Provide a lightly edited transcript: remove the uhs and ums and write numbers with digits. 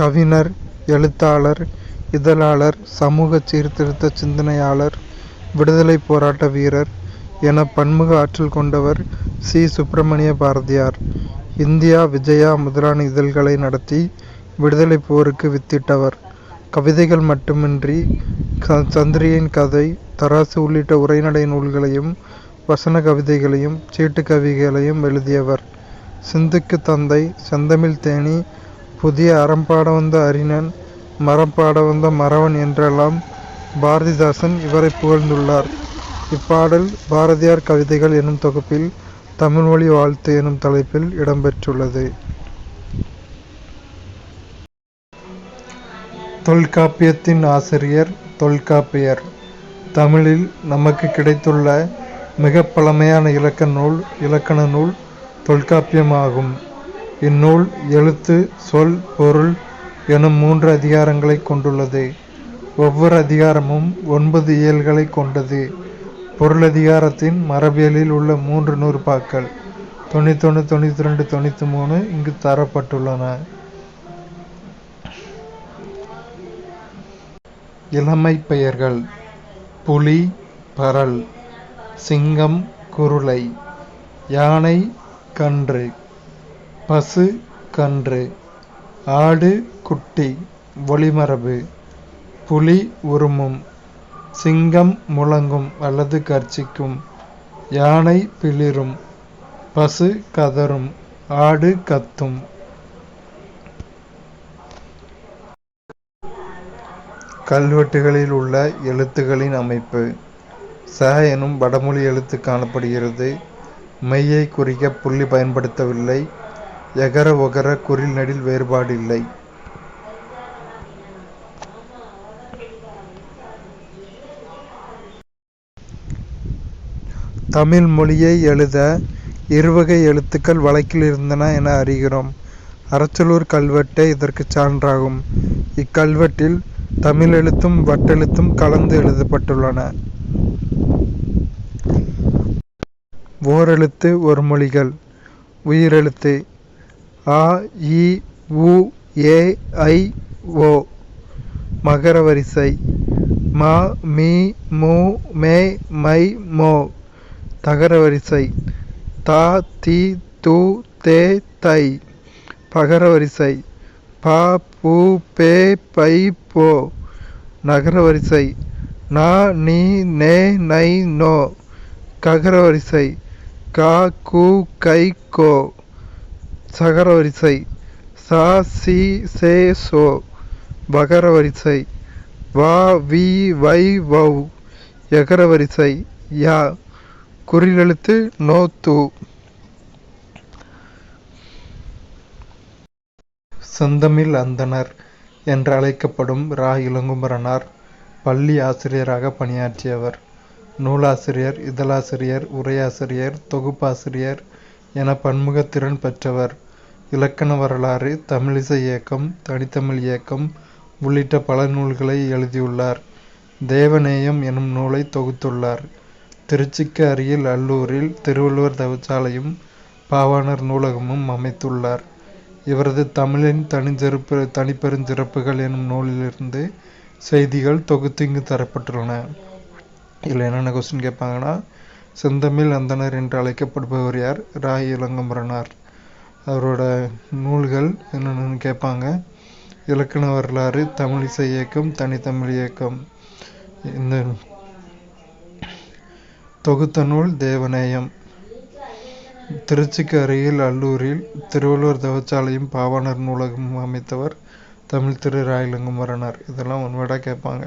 கவிஞர், எழுத்தாளர், இதழாளர், சமூக சீர்திருத்த சிந்தனையாளர், விடுதலைப் போராட்ட வீரர் என பன்முக ஆற்றல் கொண்டவர் சி. சுப்பிரமணிய பாரதியார். இந்தியா விஜயா முதலான இதழ்களை நடத்தி விடுதலைப் போருக்கு வித்திட்டவர். கவிதைகள் மட்டுமின்றி சந்திரியின் கதை, தராசு உள்ளிட்ட உரைநடை நூல்களையும் வசன கவிதைகளையும் சீட்டு கவிதைகளையும் எழுதியவர். சிந்துக்கு தந்தை, செந்தமிழ் தேனி, புதிய அறம்பாட வந்த அறிஞன், மரம்பாட வந்த மறவன் என்றெல்லாம் பாரதிதாசன் இவரை புகழ்ந்துள்ளார். இப்பாடல் பாரதியார் கவிதைகள் எனும் தொகுப்பில் தமிழ்மொழி வாழ்த்து எனும் தலைப்பில் இடம்பெற்றுள்ளது. தொல்காப்பியத்தின் ஆசிரியர் தொல்காப்பியர். தமிழில் நமக்கு கிடைத்துள்ள மிக பழமையான இலக்கண நூல் தொல்காப்பியமாகும். இந்நூல் எழுத்து, சொல், பொருள் எனும் 3 அதிகாரங்களை கொண்டுள்ளது. ஒவ்வொரு அதிகாரமும் 9 இயல்களை கொண்டது. பொருளதிகாரத்தின் மரபியலில் உள்ள 3 நூற்பாக்கள் 91, 92, 93 இங்கு தரப்பட்டுள்ளன. இளமை பெயர்கள்: புலி, பறல்; சிங்கம், குருளை; யானை, கன்று; பசு, கன்று; ஆடு, குட்டி. ஒளிமரபு: புலி உறுமும், சிங்கம் முழங்கும் அல்லது கர்ச்சிக்கும், யானை பிளிரும், பசு கதறும், ஆடு கத்தும். கல்வெட்டுகளில் உள்ள எழுத்துகளின் அமைப்பு: ச எனும் வடமொழி எழுத்து காணப்படுகிறது. மெய்யை குறிக்க புள்ளி பயன்படுத்தவில்லை. எகர ஒகர குறில் நெடில் வேறுபாடு இல்லை. தமிழ் மொழியை எழுத இருவகை எழுத்துக்கள் வழக்கில் இருந்தன என அறிகிறோம். அரச்சலூர் கல்வெட்டே இதற்கு சான்றாகும். இக்கல்வெட்டில் தமிழ் எழுத்தும் வட்டெழுத்தும் கலந்து எழுதப்பட்டுள்ளன. ஓரெழுத்து ஒரு மொழிகள்: உயிரெழுத்து அ, இ, உ, ஏ, ஐ, ஓ. மகர வரிசை ம, மீ, மூ, மே, மை, மோ. தகர வரிசை த, தி, து, தே, தை. பகர வரிசை ப, பு, பே, பை, போ. நகர வரிசை ந, நி, நே, நை, நோ. ககர வரிசை க, கு, கை, கோ. சகர வரிசை ச, சி, சே, சோ. வகர வரிசை வ, வி, வை, வௌ. எகர வரிசை ய. குறிலெழுத்து நோ, து. செந்தமிழ் அந்தணர் என்று அழைக்கப்படும் ரா. இளங்குமரனார் பள்ளி ஆசிரியராக பணியாற்றியவர். நூலாசிரியர், இதழாசிரியர், உரையாசிரியர், தொகுப்பாசிரியர் என பன்முக திறன் பெற்றவர். இலக்கண வரலாறு, தமிழிசை இயக்கம், தனித்தமிழ் இயக்கம் உள்ளிட்ட பல நூல்களை எழுதியுள்ளார். தேவநேயம் எனும் நூலை தொகுத்துள்ளார். திருச்சிக்கு அருகில் அல்லூரில் திருவள்ளுவர் தவச்சாலையும் பாவாணர் நூலகமும் அமைத்துள்ளார். இவரது தமிழின் தனிப்பெருஞ்சிறப்புகள் எனும் நூலிலிருந்து செய்திகள் தொகுத்து இங்கு தரப்பட்டுள்ளன. இதில் என்னென்ன கொஸ்டின் கேட்பாங்கன்னா, செந்தமிழ் அந்தணர் என்று அழைக்கப்படுபவர் யார்? ரா. இளங்குமரனார். அவரோட நூல்கள் என்னென்னு கேட்பாங்க. இலக்கண வரலாறு, தமிழிசை இயக்கம், தனித்தமிழ் இயக்கம். இந்த தொகுத்த நூல் தேவநேயம். திருச்சிக்கு அருகில் அல்லூரில் திருவள்ளுவர் தவச்சாலையும் பாவாணர் நூலகமும் அமைத்தவர் தமிழ் திரு ரா. இளங்குமரனார். இதெல்லாம் ஒன்வேர்டாக கேட்பாங்க.